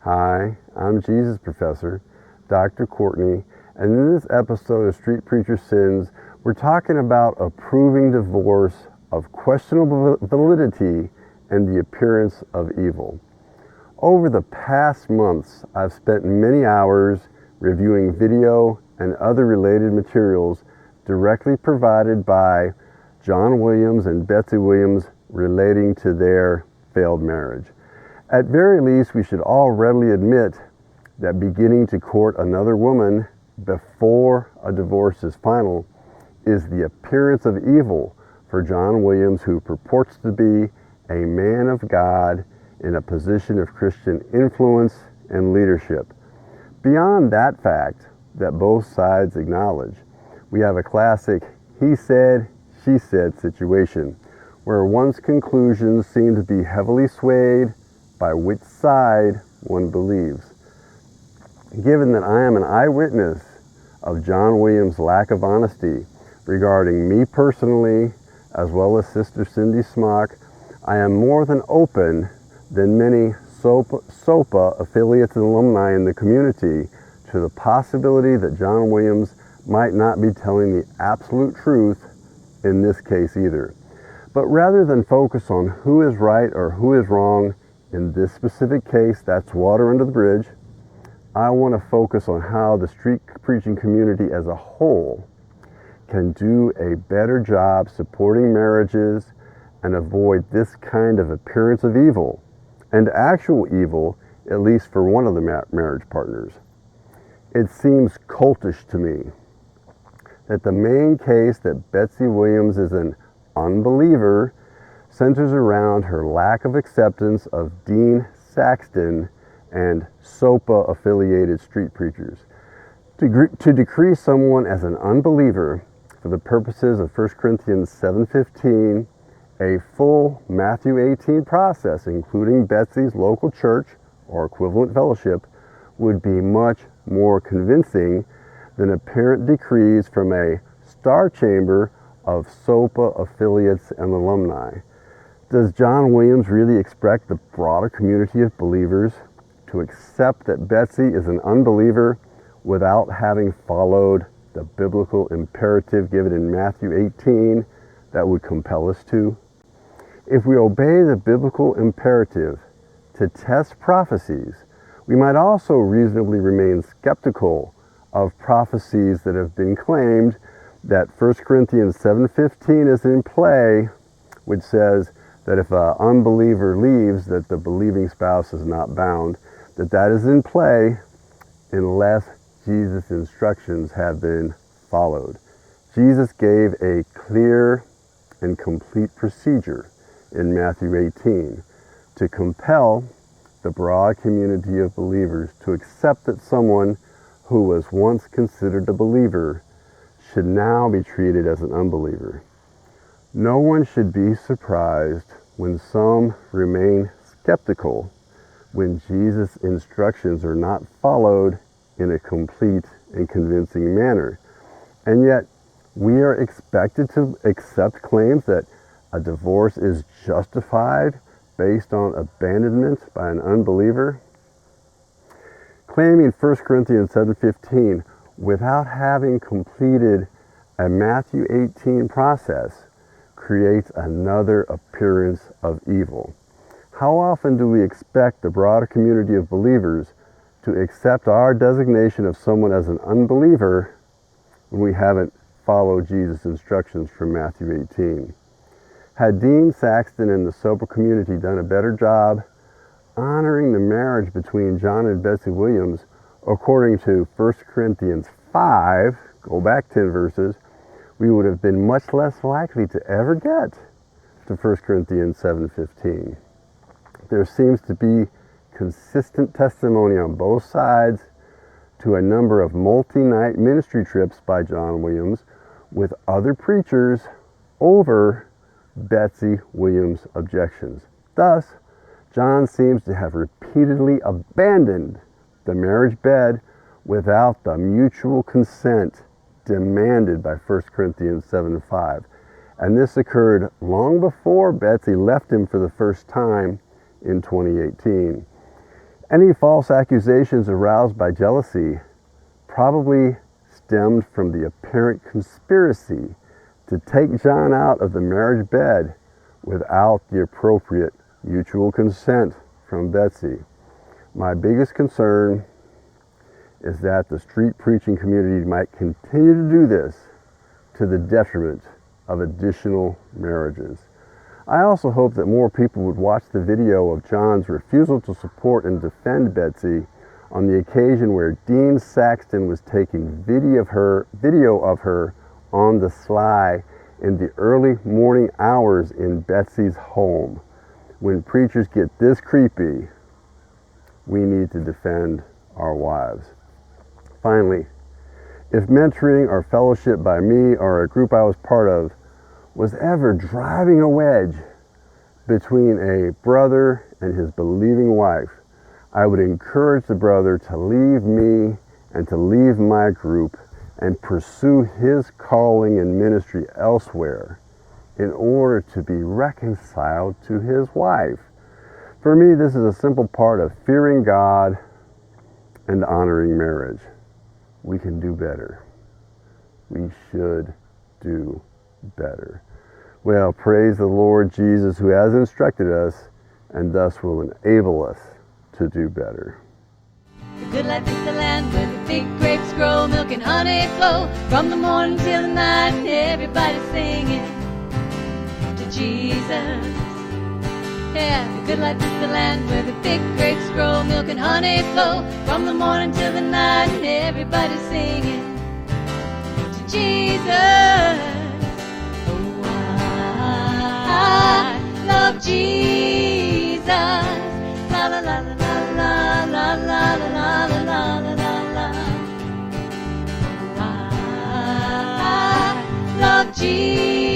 Hi, I'm Jesus Professor, Dr. Courtney, and in this episode of Street Preacher Sins, we're talking about approving divorce of questionable validity and the appearance of evil. Over the past months, I've spent many hours reviewing video and other related materials directly provided by John Williams and Betsy Williams relating to their failed marriage. At very least, we should all readily admit that beginning to court another woman before a divorce is final is the appearance of evil for John Williams, who purports to be a man of God in a position of Christian influence and leadership. Beyond that fact that both sides acknowledge, we have a classic he said, she said situation where one's conclusions seem to be heavily swayed by which side one believes. Given that I am an eyewitness of John Williams' lack of honesty regarding me personally, as well as Sister Cindy Smock, I am more than open than many SOPA affiliates and alumni in the community to the possibility that John Williams might not be telling the absolute truth in this case either. But rather than focus on who is right or who is wrong in this specific case, that's water under the bridge, I want to focus on how the street preaching community as a whole can do a better job supporting marriages and avoid this kind of appearance of evil, and actual evil, at least for one of the marriage partners. It seems cultish to me that the main case that Betsy Williams is an unbeliever centers around her lack of acceptance of Dean Saxton and SOPA-affiliated street preachers. To decree someone as an unbeliever for the purposes of 1 Corinthians 7:15, a full Matthew 18 process, including Betsy's local church or equivalent fellowship, would be much more convincing than apparent decrees from a star chamber of SOPA affiliates and alumni. Does John Williams really expect the broader community of believers to accept that Betsy is an unbeliever without having followed the biblical imperative given in Matthew 18 that would compel us to? If we obey the biblical imperative to test prophecies, we might also reasonably remain skeptical of prophecies that have been claimed that 1 Corinthians 7:15 is in play, which says that if an unbeliever leaves, that the believing spouse is not bound, that is in play unless Jesus' instructions have been followed. Jesus gave a clear and complete procedure in Matthew 18 to compel the broad community of believers to accept that someone who was once considered a believer should now be treated as an unbeliever. No one should be surprised when some remain skeptical when Jesus' instructions are not followed in a complete and convincing manner. And yet, we are expected to accept claims that a divorce is justified based on abandonment by an unbeliever. Claiming 1 Corinthians 7:15 without having completed a Matthew 18 process creates another appearance of evil. How often do we expect the broader community of believers to accept our designation of someone as an unbeliever when we haven't followed Jesus' instructions from Matthew 18? Had Dean Saxton and the SOPA community done a better job honoring the marriage between John and Betsy Williams according to 1 Corinthians 5, go back 10 verses, we would have been much less likely to ever get to 1 Corinthians 7:15. There seems to be consistent testimony on both sides to a number of multi-night ministry trips by John Williams with other preachers over Betsy Williams' objections. Thus, John seems to have repeatedly abandoned the marriage bed without the mutual consent demanded by 1 Corinthians 7:5. And this occurred long before Betsy left him for the first time in 2018. Any false accusations aroused by jealousy probably stemmed from the apparent conspiracy to take John out of the marriage bed without the appropriate mutual consent from Betsy. My biggest concern is that the street preaching community might continue to do this to the detriment of additional marriages. I also hope that more people would watch the video of John's refusal to support and defend Betsy on the occasion where Dean Saxton was taking video of her on the sly in the early morning hours in Betsy's home. When preachers get this creepy, we need to defend our wives. Finally, if mentoring or fellowship by me or a group I was part of was ever driving a wedge between a brother and his believing wife, I would encourage the brother to leave me and to leave my group and pursue his calling and ministry elsewhere in order to be reconciled to his wife. For me, this is a simple part of fearing God and honoring marriage. We can do better. We should do better. Well, praise the Lord Jesus, who has instructed us and thus will enable us to do better. The good life is the land where the big grapes grow, milk and honey flow from the morning till the night, and everybody's singing to Jesus. Yeah, the good life is the land where the big grapes grow, milk and honey flow from the morning till the night, and everybody's singing to Jesus. Oh, I love Jesus. La la la la la la la la la la la la la. I love Jesus.